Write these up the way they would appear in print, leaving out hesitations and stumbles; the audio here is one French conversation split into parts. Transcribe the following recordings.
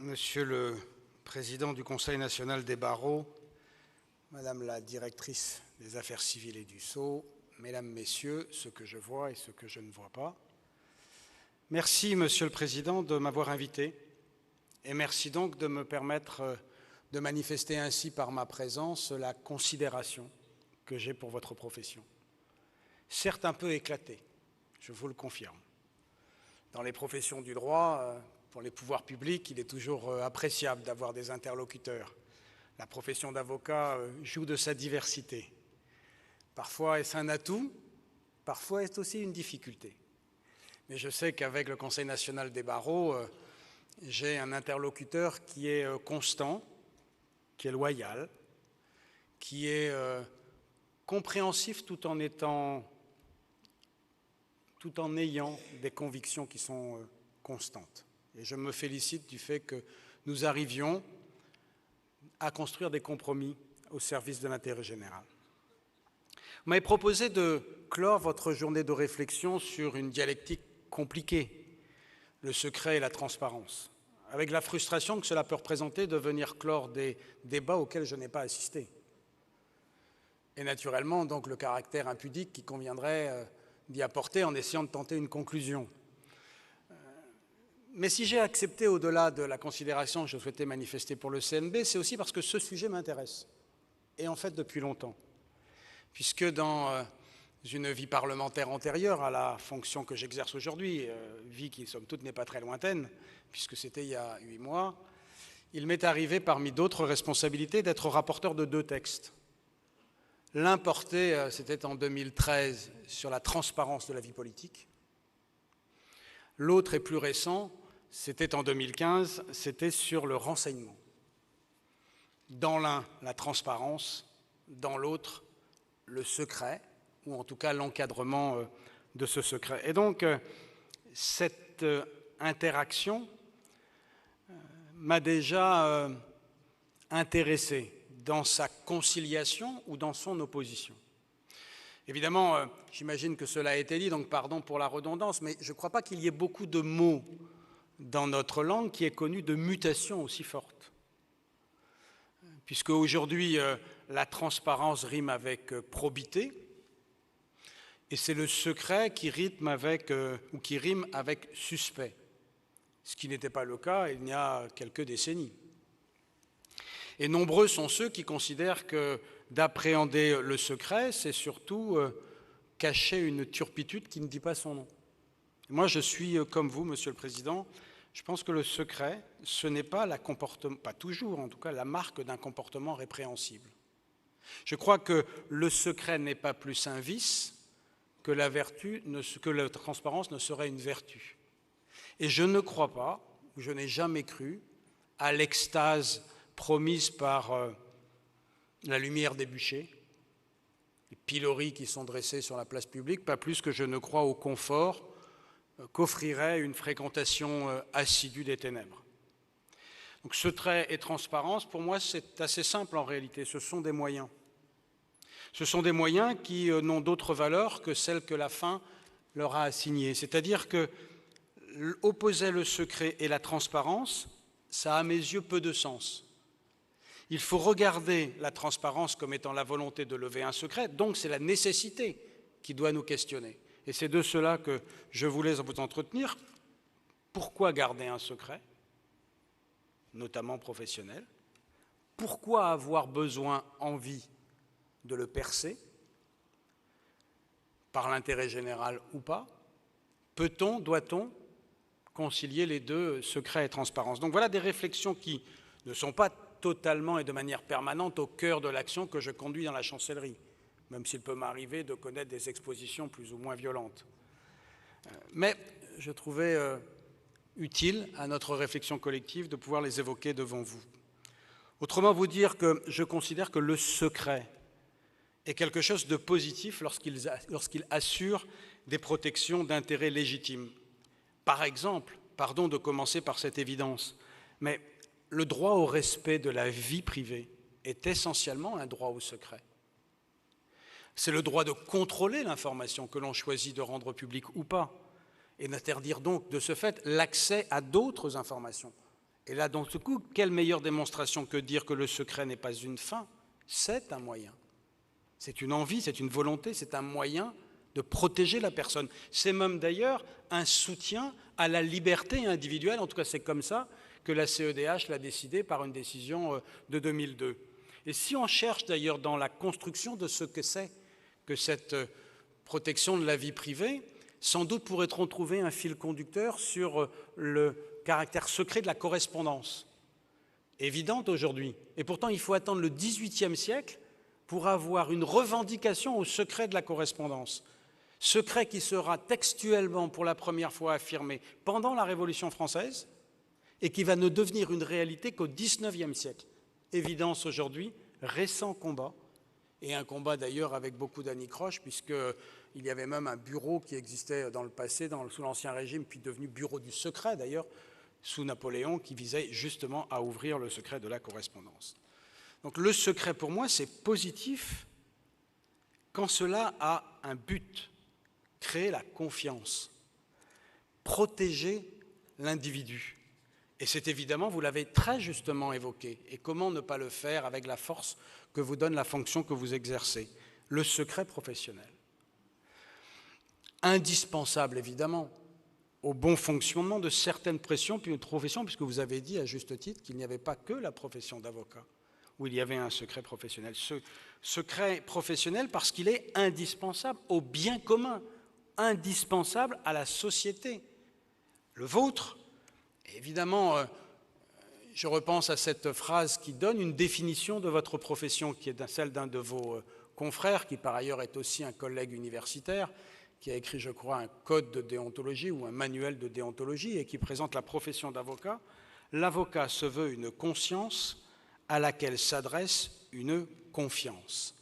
Monsieur le Président du Conseil national des barreaux, Madame la directrice des affaires civiles et du Sceau, Mesdames, Messieurs, ceux que je vois et ceux que je ne vois pas, merci, Monsieur le Président, de m'avoir invité et merci donc de me permettre de manifester ainsi par ma présence la considération que j'ai pour votre profession. Certes un peu éclatée, je vous le confirme. Dans les professions du droit, pour les pouvoirs publics, il est toujours appréciable d'avoir des interlocuteurs. La profession d'avocat joue de sa diversité. Parfois est-ce un atout, parfois est-ce aussi une difficulté. Mais je sais qu'avec le Conseil national des barreaux, j'ai un interlocuteur qui est constant, qui est loyal, qui est compréhensif tout en ayant des convictions qui sont constantes. Et je me félicite du fait que nous arrivions à construire des compromis au service de l'intérêt général. Vous m'avez proposé de clore votre journée de réflexion sur une dialectique compliquée, le secret et la transparence, avec la frustration que cela peut représenter de venir clore des débats auxquels je n'ai pas assisté. Et naturellement, donc, le caractère impudique qui conviendrait d'y apporter en essayant de tenter une conclusion. Mais si j'ai accepté au-delà de la considération que je souhaitais manifester pour le CNB, c'est aussi parce que ce sujet m'intéresse, et en fait depuis longtemps, puisque dans une vie parlementaire antérieure à la fonction que j'exerce aujourd'hui, vie qui somme toute n'est pas très lointaine, puisque c'était il y a 8 mois, il m'est arrivé parmi d'autres responsabilités d'être rapporteur de 2 textes. L'un portait, c'était en 2013, sur la transparence de la vie politique. L'autre est plus récent, c'était en 2015, c'était sur le renseignement. Dans l'un, la transparence, dans l'autre, le secret, ou en tout cas l'encadrement de ce secret. Et donc, cette interaction m'a déjà intéressé dans sa conciliation ou dans son opposition. Évidemment, j'imagine que cela a été dit, donc pardon pour la redondance, mais je ne crois pas qu'il y ait beaucoup de mots dans notre langue qui aient connu de mutations aussi fortes. Puisque aujourd'hui, la transparence rime avec probité, et c'est le secret qui rime avec suspect, ce qui n'était pas le cas il y a quelques décennies. Et nombreux sont ceux qui considèrent que d'appréhender le secret, c'est surtout cacher une turpitude qui ne dit pas son nom. Moi, je suis comme vous, Monsieur le Président, je pense que le secret, ce n'est pas pas toujours en tout cas, la marque d'un comportement répréhensible. Je crois que le secret n'est pas plus un vice que la transparence ne serait une vertu. Et je ne crois pas, ou je n'ai jamais cru, à l'extase promise par la lumière des bûchers, les piloris qui sont dressés sur la place publique, pas plus que je ne crois au confort qu'offrirait une fréquentation assidue des ténèbres. Donc secret et transparence, pour moi, c'est assez simple en réalité, ce sont des moyens. Ce sont des moyens qui n'ont d'autre valeur que celle que la fin leur a assignée. C'est-à-dire que opposer le secret et la transparence, ça a à mes yeux peu de sens. Il faut regarder la transparence comme étant la volonté de lever un secret, donc c'est la nécessité qui doit nous questionner. Et c'est de cela que je voulais vous entretenir. Pourquoi garder un secret, notamment professionnel? Pourquoi avoir besoin, envie de le percer, par l'intérêt général ou pas? Peut-on, doit-on concilier les deux, secret et transparence? Donc voilà des réflexions qui ne sont pas totalement et de manière permanente au cœur de l'action que je conduis dans la chancellerie, même s'il peut m'arriver de connaître des expositions plus ou moins violentes. Mais je trouvais utile à notre réflexion collective de pouvoir les évoquer devant vous. Autrement vous dire que je considère que le secret est quelque chose de positif lorsqu'il assure des protections d'intérêts légitimes. Par exemple, pardon de commencer par cette évidence, mais le droit au respect de la vie privée est essentiellement un droit au secret. C'est le droit de contrôler l'information que l'on choisit de rendre publique ou pas, et d'interdire donc de ce fait l'accès à d'autres informations, Et là, dans ce coup, quelle meilleure démonstration que dire que le secret n'est pas une fin, c'est un moyen. C'est une envie, c'est une volonté, c'est un moyen de protéger la personne. C'est même d'ailleurs un soutien à la liberté individuelle, en tout cas c'est comme ça que la CEDH l'a décidé par une décision de 2002. Et si on cherche d'ailleurs dans la construction de ce que c'est que cette protection de la vie privée, sans doute pourrait-on trouver un fil conducteur sur le caractère secret de la correspondance, évidente aujourd'hui. Et pourtant, il faut attendre le XVIIIe siècle pour avoir une revendication au secret de la correspondance. Secret qui sera textuellement pour la première fois affirmé pendant la Révolution française et qui va ne devenir une réalité qu'au XIXe siècle. Évidence aujourd'hui, récent combat, et un combat d'ailleurs avec beaucoup d'anicroches, puisqu'il y avait même un bureau qui existait dans le passé, sous l'Ancien Régime, puis devenu bureau du secret d'ailleurs, sous Napoléon, qui visait justement à ouvrir le secret de la correspondance. Donc le secret pour moi, c'est positif quand cela a un but, créer la confiance, protéger l'individu. Et c'est évidemment, vous l'avez très justement évoqué, et comment ne pas le faire avec la force que vous donne la fonction que vous exercez, le secret professionnel. Indispensable évidemment au bon fonctionnement de certaines professions, puisque vous avez dit à juste titre qu'il n'y avait pas que la profession d'avocat, où il y avait un secret professionnel. Ce secret professionnel parce qu'il est indispensable au bien commun, indispensable à la société. Le vôtre, évidemment, je repense à cette phrase qui donne une définition de votre profession, qui est celle d'un de vos confrères, qui par ailleurs est aussi un collègue universitaire, qui a écrit, je crois, un code de déontologie ou un manuel de déontologie et qui présente la profession d'avocat. L'avocat se veut une conscience à laquelle s'adresse une confiance.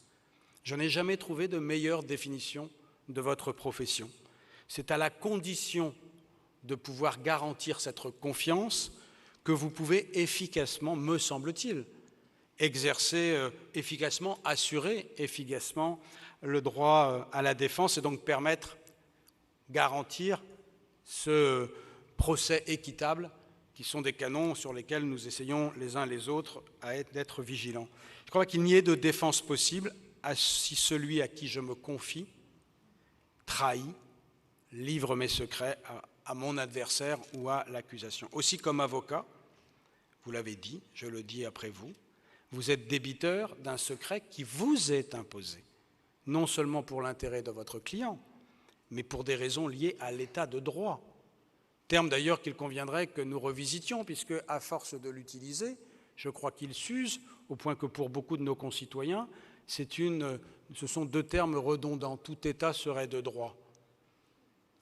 Je n'ai jamais trouvé de meilleure définition de votre profession. C'est à la condition de pouvoir garantir cette confiance que vous pouvez efficacement, me semble-t-il, exercer efficacement, assurer efficacement le droit à la défense et donc permettre, garantir ce procès équitable qui sont des canons sur lesquels nous essayons les uns les autres d'être vigilants. Je crois qu'il n'y ait de défense possible si celui à qui je me confie trahit, livre mes secrets à mon adversaire ou à l'accusation. Aussi comme avocat, vous l'avez dit, je le dis après vous, vous êtes débiteur d'un secret qui vous est imposé, non seulement pour l'intérêt de votre client, mais pour des raisons liées à l'état de droit. Terme d'ailleurs qu'il conviendrait que nous revisitions, puisque à force de l'utiliser, je crois qu'il s'use, au point que pour beaucoup de nos concitoyens, ce sont deux termes redondants. Tout État serait de droit.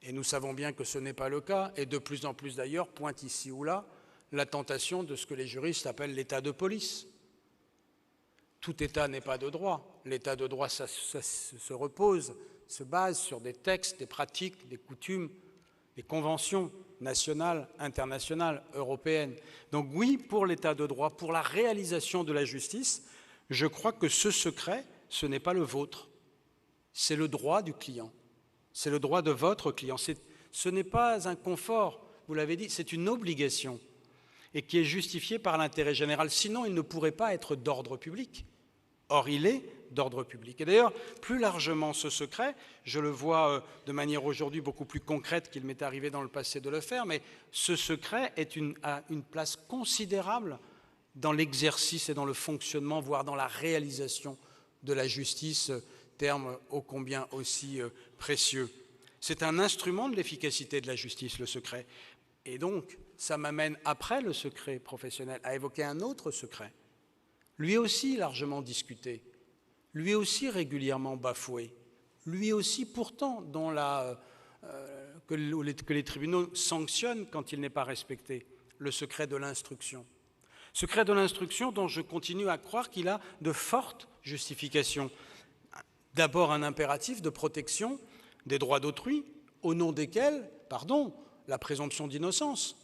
Et nous savons bien que ce n'est pas le cas, et de plus en plus d'ailleurs pointe ici ou là la tentation de ce que les juristes appellent l'état de police. Tout État n'est pas de droit. L'état de droit, ça se repose, se base sur des textes, des pratiques, des coutumes, des conventions nationales, internationales, européennes. Donc oui, pour l'état de droit, pour la réalisation de la justice, je crois que ce secret, ce n'est pas le vôtre. C'est le droit du client. C'est le droit de votre client. Ce n'est pas un confort, vous l'avez dit, c'est une obligation et qui est justifiée par l'intérêt général. Sinon, il ne pourrait pas être d'ordre public. Or, il est d'ordre public. Et d'ailleurs, plus largement, ce secret, je le vois de manière aujourd'hui beaucoup plus concrète qu'il m'est arrivé dans le passé de le faire, mais ce secret a une place considérable dans l'exercice et dans le fonctionnement, voire dans la réalisation de la justice, terme ô combien aussi précieux. C'est un instrument de l'efficacité de la justice, le secret. Et donc, ça m'amène, après le secret professionnel, à évoquer un autre secret, lui aussi largement discuté, lui aussi régulièrement bafoué, lui aussi pourtant que les tribunaux sanctionnent quand il n'est pas respecté, le secret de l'instruction. Secret de l'instruction dont je continue à croire qu'il a de fortes justifications. D'abord un impératif de protection des droits d'autrui, au nom desquels, la présomption d'innocence,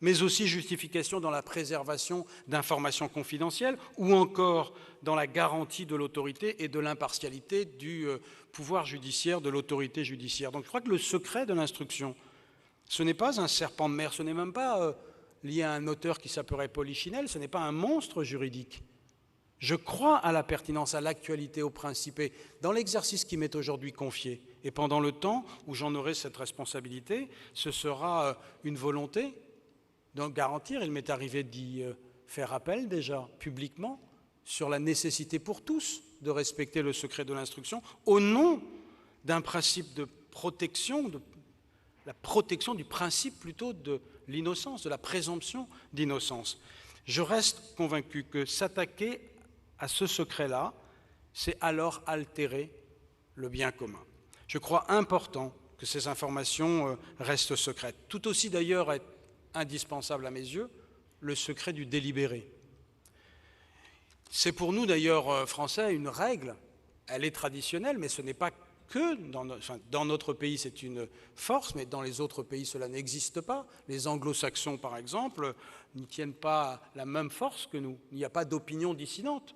mais aussi justification dans la préservation d'informations confidentielles ou encore dans la garantie de l'autorité et de l'impartialité du pouvoir judiciaire, de l'autorité judiciaire. Donc je crois que le secret de l'instruction, ce n'est pas un serpent de mer, ce n'est même pas lié à un auteur qui s'appellerait Polichinelle, ce n'est pas un monstre juridique. Je crois à la pertinence, à l'actualité, au principe. Et dans l'exercice qui m'est aujourd'hui confié, et pendant le temps où j'en aurai cette responsabilité, ce sera une volonté d'en garantir. Il m'est arrivé d'y faire appel déjà publiquement sur la nécessité pour tous de respecter le secret de l'instruction au nom d'un principe de protection, de la protection du principe plutôt de l'innocence, de la présomption d'innocence. Je reste convaincu que s'attaquer à ce secret-là, c'est alors altérer le bien commun. Je crois important que ces informations restent secrètes. Tout aussi d'ailleurs est indispensable à mes yeux le secret du délibéré. C'est pour nous d'ailleurs français une règle, elle est traditionnelle, mais ce n'est pas que dans notre pays c'est une force, mais dans les autres pays cela n'existe pas. Les anglo-saxons par exemple n'y tiennent pas la même force que nous. Il n'y a pas d'opinion dissidente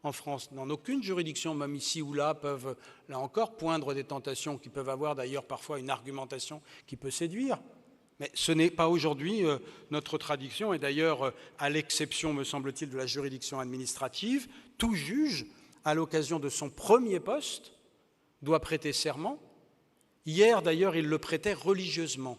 en France. Dans aucune juridiction, même ici ou là, peuvent là encore poindre des tentations qui peuvent avoir d'ailleurs parfois une argumentation qui peut séduire. Mais ce n'est pas aujourd'hui notre tradition, et d'ailleurs, à l'exception, me semble-t-il, de la juridiction administrative, tout juge, à l'occasion de son premier poste, doit prêter serment. Hier, d'ailleurs, il le prêtait religieusement,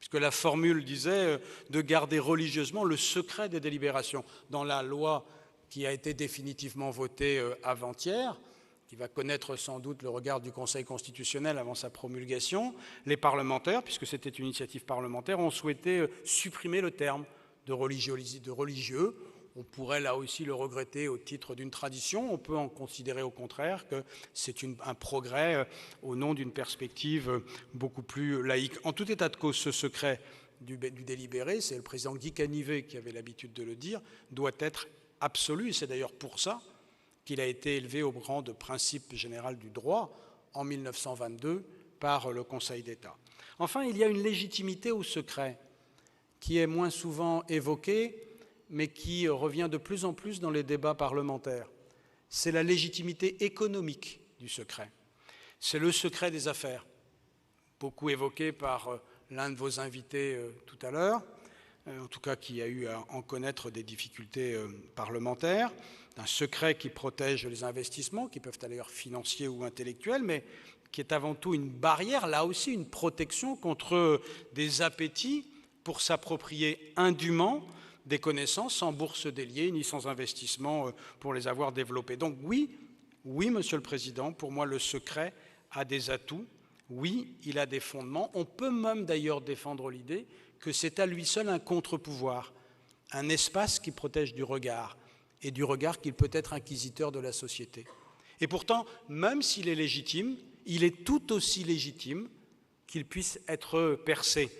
puisque la formule disait de garder religieusement le secret des délibérations. Dans la loi qui a été définitivement votée avant-hier, qui va connaître sans doute le regard du Conseil constitutionnel avant sa promulgation, les parlementaires, puisque c'était une initiative parlementaire, ont souhaité supprimer le terme de religieux. On pourrait là aussi le regretter au titre d'une tradition. On peut en considérer au contraire que c'est un progrès au nom d'une perspective beaucoup plus laïque. En tout état de cause, ce secret du délibéré, c'est le président Guy Canivet qui avait l'habitude de le dire, doit être absolu. C'est d'ailleurs pour ça qu'il a été élevé au rang de principe général du droit en 1922 par le Conseil d'État. Enfin, il y a une légitimité au secret qui est moins souvent évoquée, mais qui revient de plus en plus dans les débats parlementaires. C'est la légitimité économique du secret. C'est le secret des affaires, beaucoup évoqué par l'un de vos invités tout à l'heure, en tout cas qui a eu à en connaître des difficultés parlementaires, un secret qui protège les investissements, qui peuvent être d'ailleurs financiers ou intellectuels, mais qui est avant tout une barrière, là aussi une protection contre des appétits pour s'approprier indûment des connaissances sans bourse déliée ni sans investissement pour les avoir développées. Donc oui, Monsieur le Président, pour moi le secret a des atouts, oui, il a des fondements. On peut même d'ailleurs défendre l'idée que c'est à lui seul un contre-pouvoir, un espace qui protège du regard, et du regard qu'il peut être inquisiteur de la société. Et pourtant, même s'il est légitime, il est tout aussi légitime qu'il puisse être percé.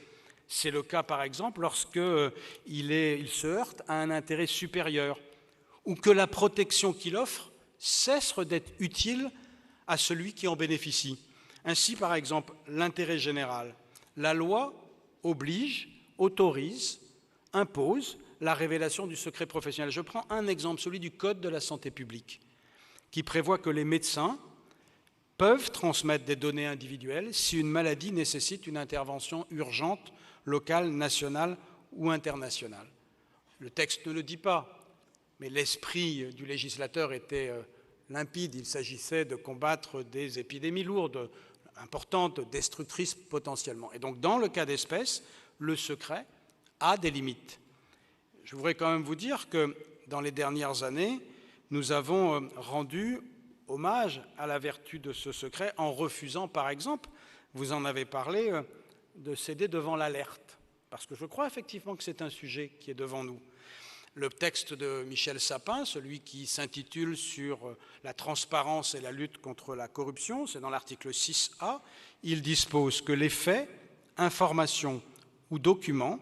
C'est le cas, par exemple, lorsqu'il se heurte à un intérêt supérieur, ou que la protection qu'il offre cesse d'être utile à celui qui en bénéficie. Ainsi, par exemple, l'intérêt général. La loi oblige, autorise, impose la révélation du secret professionnel. Je prends un exemple, celui du Code de la santé publique, qui prévoit que les médecins peuvent transmettre des données individuelles si une maladie nécessite une intervention urgente, locale, nationale ou internationale. Le texte ne le dit pas, mais l'esprit du législateur était limpide. Il s'agissait de combattre des épidémies lourdes, importantes, destructrices potentiellement. Et donc, dans le cas d'espèce, le secret a des limites. Je voudrais quand même vous dire que dans les dernières années, nous avons rendu hommage à la vertu de ce secret en refusant, par exemple, vous en avez parlé, de céder devant l'alerte. Parce que je crois effectivement que c'est un sujet qui est devant nous. Le texte de Michel Sapin, celui qui s'intitule sur la transparence et la lutte contre la corruption, c'est dans l'article 6A, il dispose que les faits, informations ou documents,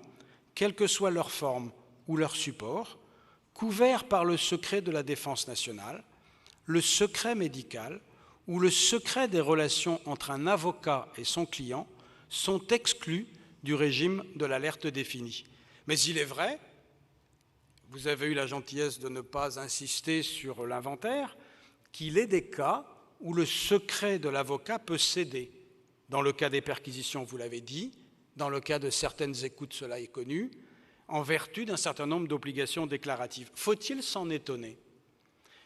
quelle que soit leur forme ou leur support, couverts par le secret de la défense nationale, le secret médical ou le secret des relations entre un avocat et son client sont exclus du régime de l'alerte définie. Mais il est vrai, vous avez eu la gentillesse de ne pas insister sur l'inventaire, qu'il est des cas où le secret de l'avocat peut céder. Dans le cas des perquisitions, vous l'avez dit, dans le cas de certaines écoutes, cela est connu, en vertu d'un certain nombre d'obligations déclaratives. Faut-il s'en étonner?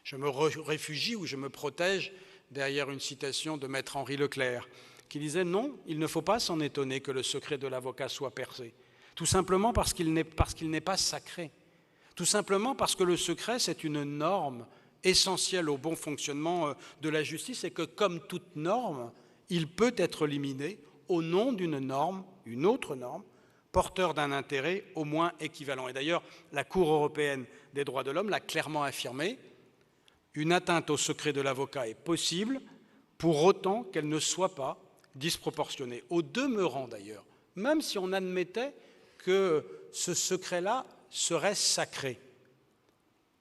Je me réfugie ou je me protège derrière une citation de maître Henri Leclerc, qui disait « Non, il ne faut pas s'en étonner que le secret de l'avocat soit percé, tout simplement parce qu'il n'est pas sacré, tout simplement parce que le secret, c'est une norme essentielle au bon fonctionnement de la justice et que, comme toute norme, il peut être éliminé au nom d'une norme, une autre norme, porteur d'un intérêt au moins équivalent. » Et d'ailleurs, la Cour européenne des droits de l'homme l'a clairement affirmé, une atteinte au secret de l'avocat est possible pour autant qu'elle ne soit pas disproportionnée. Au demeurant d'ailleurs, même si on admettait que ce secret-là serait sacré,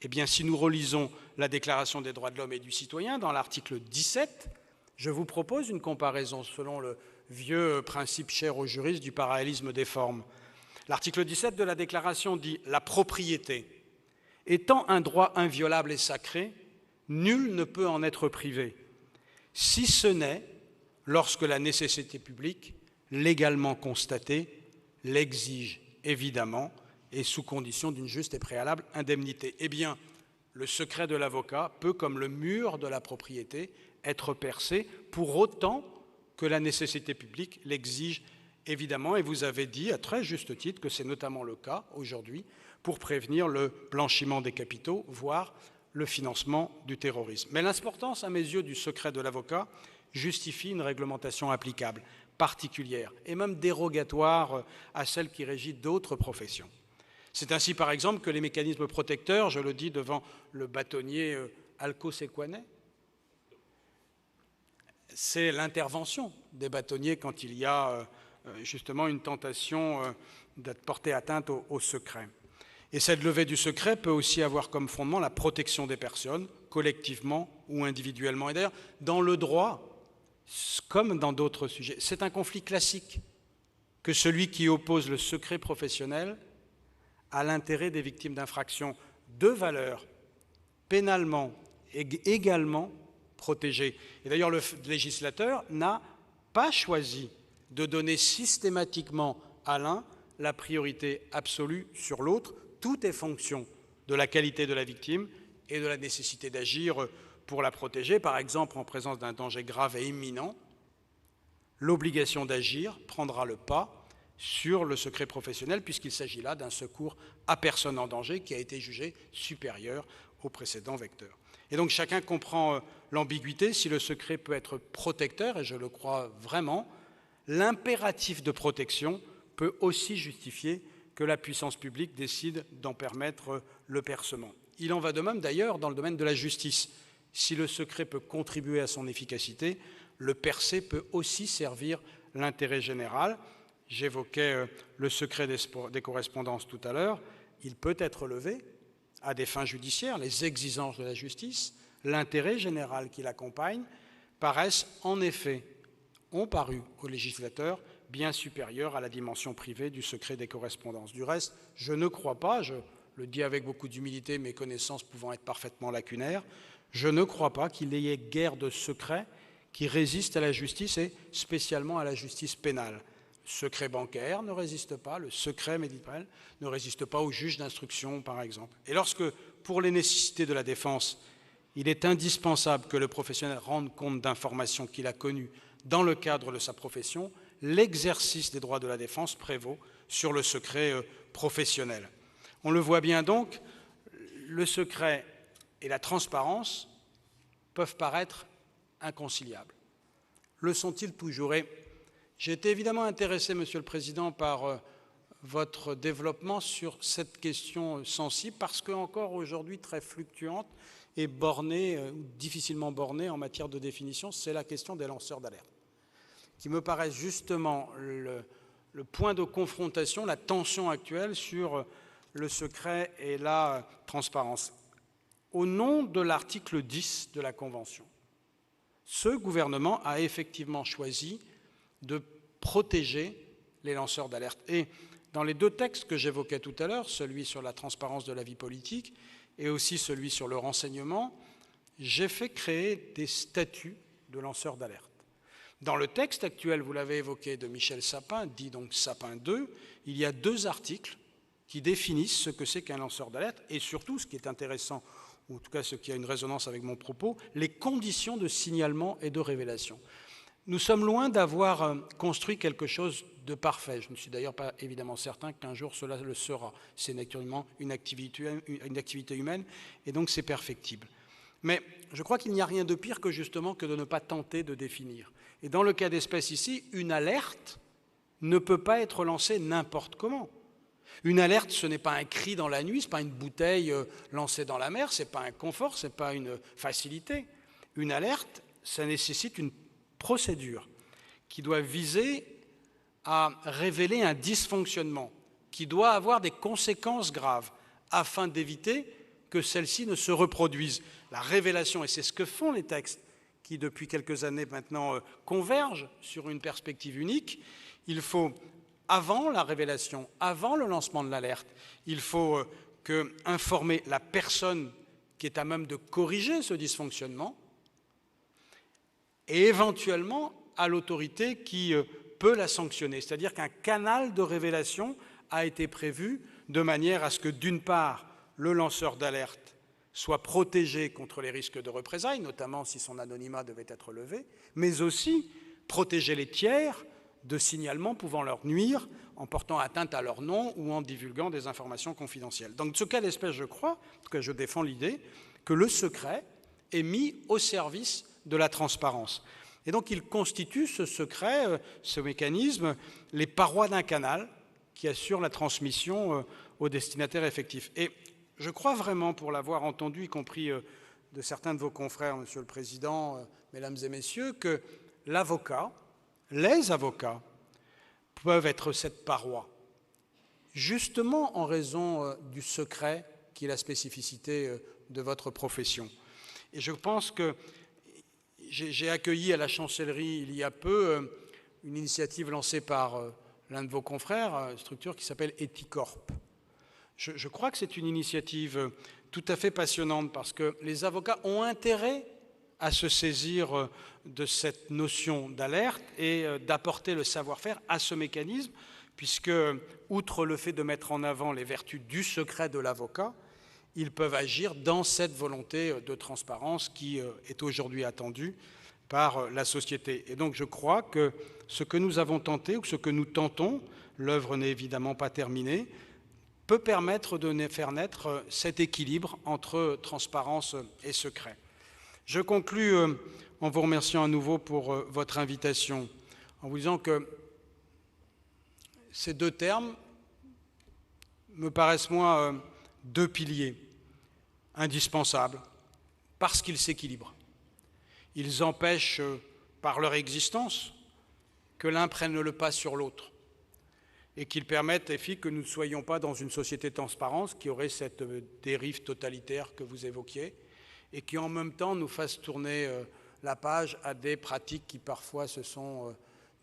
eh bien, si nous relisons la Déclaration des droits de l'homme et du citoyen, dans l'article 17, je vous propose une comparaison selon le vieux principe cher aux juristes du parallélisme des formes. L'article 17 de la Déclaration dit « La propriété, étant un droit inviolable et sacré, nul ne peut en être privé, si ce n'est lorsque la nécessité publique, légalement constatée, l'exige évidemment et sous condition d'une juste et préalable indemnité. » Eh bien, le secret de l'avocat peut, comme le mur de la propriété, être percé pour autant que la nécessité publique l'exige évidemment. Et vous avez dit, à très juste titre, que c'est notamment le cas aujourd'hui pour prévenir le blanchiment des capitaux, voire le financement du terrorisme. Mais l'importance, à mes yeux, du secret de l'avocat justifie une réglementation applicable, particulière et même dérogatoire à celle qui régit d'autres professions. C'est ainsi, par exemple, que les mécanismes protecteurs, je le dis devant le bâtonnier Alco Sequanet, c'est l'intervention des bâtonniers quand il y a justement une tentation de porter atteinte au secret. Et cette levée du secret peut aussi avoir comme fondement la protection des personnes, collectivement ou individuellement. Et d'ailleurs, dans le droit, comme dans d'autres sujets, c'est un conflit classique que celui qui oppose le secret professionnel à l'intérêt des victimes d'infractions, deux valeurs pénalement également protégées. Et d'ailleurs, le législateur n'a pas choisi de donner systématiquement à l'un la priorité absolue sur l'autre. Tout est fonction de la qualité de la victime et de la nécessité d'agir pour la protéger. Par exemple, en présence d'un danger grave et imminent, l'obligation d'agir prendra le pas sur le secret professionnel, puisqu'il s'agit là d'un secours à personne en danger qui a été jugé supérieur au précédent vecteur. Et donc chacun comprend l'ambiguïté. Si le secret peut être protecteur, et je le crois vraiment, l'impératif de protection peut aussi justifier que la puissance publique décide d'en permettre le percement. Il en va de même d'ailleurs dans le domaine de la justice. Si le secret peut contribuer à son efficacité, le percer peut aussi servir l'intérêt général. J'évoquais le secret des correspondances tout à l'heure. Il peut être levé à des fins judiciaires. Les exigences de la justice, l'intérêt général qui l'accompagne, paraissent en effet, ont paru au législateur, bien supérieurs à la dimension privée du secret des correspondances. Du reste, je ne crois pas, je le dis avec beaucoup d'humilité, mes connaissances pouvant être parfaitement lacunaires, je ne crois pas qu'il y ait guère de secret qui résiste à la justice et spécialement à la justice pénale. Le secret bancaire ne résiste pas, le secret médical ne résiste pas au juge d'instruction, par exemple. Et lorsque, pour les nécessités de la défense, il est indispensable que le professionnel rende compte d'informations qu'il a connues dans le cadre de sa profession, l'exercice des droits de la défense prévaut sur le secret professionnel. On le voit bien donc, le secret et la transparence peuvent paraître inconciliables. Le sont-ils toujours? Et j'ai été évidemment intéressé, Monsieur le Président, par votre développement sur cette question sensible, parce qu'encore aujourd'hui très fluctuante et bornée, difficilement bornée en matière de définition, c'est la question des lanceurs d'alerte, qui me paraît justement le point de confrontation, la tension actuelle sur le secret et la transparence. Au nom de l'article 10 de la Convention, ce gouvernement a effectivement choisi de protéger les lanceurs d'alerte. Et dans les deux textes que j'évoquais tout à l'heure, celui sur la transparence de la vie politique et aussi celui sur le renseignement, j'ai fait créer des statuts de lanceurs d'alerte. Dans le texte actuel, vous l'avez évoqué, de Michel Sapin, dit donc Sapin 2, il y a deux articles qui définissent ce que c'est qu'un lanceur d'alerte et surtout, ce qui est intéressant, ou en tout cas ce qui a une résonance avec mon propos, les conditions de signalement et de révélation. Nous sommes loin d'avoir construit quelque chose de parfait. Je ne suis d'ailleurs pas évidemment certain qu'un jour cela le sera. C'est naturellement une activité humaine et donc c'est perfectible. Mais je crois qu'il n'y a rien de pire que justement que de ne pas tenter de définir. Et dans le cas d'espèce ici, une alerte ne peut pas être lancée n'importe comment. Une alerte, ce n'est pas un cri dans la nuit, ce n'est pas une bouteille lancée dans la mer, ce n'est pas un confort, ce n'est pas une facilité. Une alerte, ça nécessite une procédure qui doit viser à révéler un dysfonctionnement, qui doit avoir des conséquences graves, afin d'éviter que celles-ci ne se reproduisent. La révélation, et c'est ce que font les textes qui, depuis quelques années maintenant, convergent sur une perspective unique, il faut, avant la révélation, avant le lancement de l'alerte, il faut informer la personne qui est à même de corriger ce dysfonctionnement et éventuellement à l'autorité qui peut la sanctionner. C'est-à-dire qu'un canal de révélation a été prévu de manière à ce que, d'une part, le lanceur d'alerte soit protégé contre les risques de représailles, notamment si son anonymat devait être levé, mais aussi protéger les tiers de signalements pouvant leur nuire en portant atteinte à leur nom ou en divulguant des informations confidentielles. Dans ce cas d'espèce, je crois, en tout cas je défends l'idée, que le secret est mis au service de la transparence. Et donc il constitue, ce secret, ce mécanisme, les parois d'un canal qui assure la transmission au destinataire effectif. Et je crois vraiment, pour l'avoir entendu, y compris de certains de vos confrères, Monsieur le Président, Mesdames et Messieurs, que l'avocat, les avocats, peuvent être cette paroi, justement en raison du secret qui est la spécificité de votre profession. Et je pense que j'ai accueilli à la Chancellerie il y a peu une initiative lancée par l'un de vos confrères, une structure qui s'appelle Ethicorp. Je crois que c'est une initiative tout à fait passionnante parce que les avocats ont intérêt à se saisir de cette notion d'alerte et d'apporter le savoir-faire à ce mécanisme, puisque, outre le fait de mettre en avant les vertus du secret de l'avocat, ils peuvent agir dans cette volonté de transparence qui est aujourd'hui attendue par la société. Et donc je crois que ce que nous avons tenté, ou ce que nous tentons, l'œuvre n'est évidemment pas terminée, peut permettre de faire naître cet équilibre entre transparence et secret. Je conclus en vous remerciant à nouveau pour votre invitation, en vous disant que ces deux termes me paraissent, moi, deux piliers indispensables, parce qu'ils s'équilibrent. Ils empêchent, par leur existence, que l'un prenne le pas sur l'autre, et qu'ils permettent, que nous ne soyons pas dans une société de transparence qui aurait cette dérive totalitaire que vous évoquiez, et qui en même temps nous fasse tourner la page à des pratiques qui parfois se sont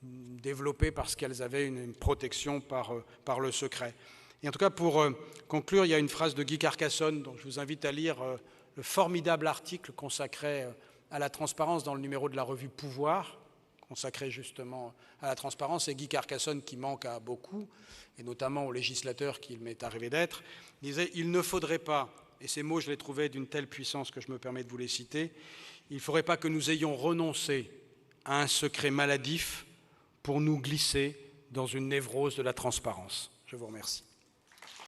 développées parce qu'elles avaient une protection par le secret. Et en tout cas, pour conclure, il y a une phrase de Guy Carcassonne, dont je vous invite à lire le formidable article consacré à la transparence dans le numéro de la revue Pouvoir, consacré justement à la transparence, et Guy Carcassonne, qui manque à beaucoup, et notamment aux législateurs qu'il m'est arrivé d'être, disait « Il ne faudrait pas », et ces mots je les trouvais d'une telle puissance que je me permets de vous les citer, « il ne faudrait pas que nous ayons renoncé à un secret maladif pour nous glisser dans une névrose de la transparence ». Je vous remercie.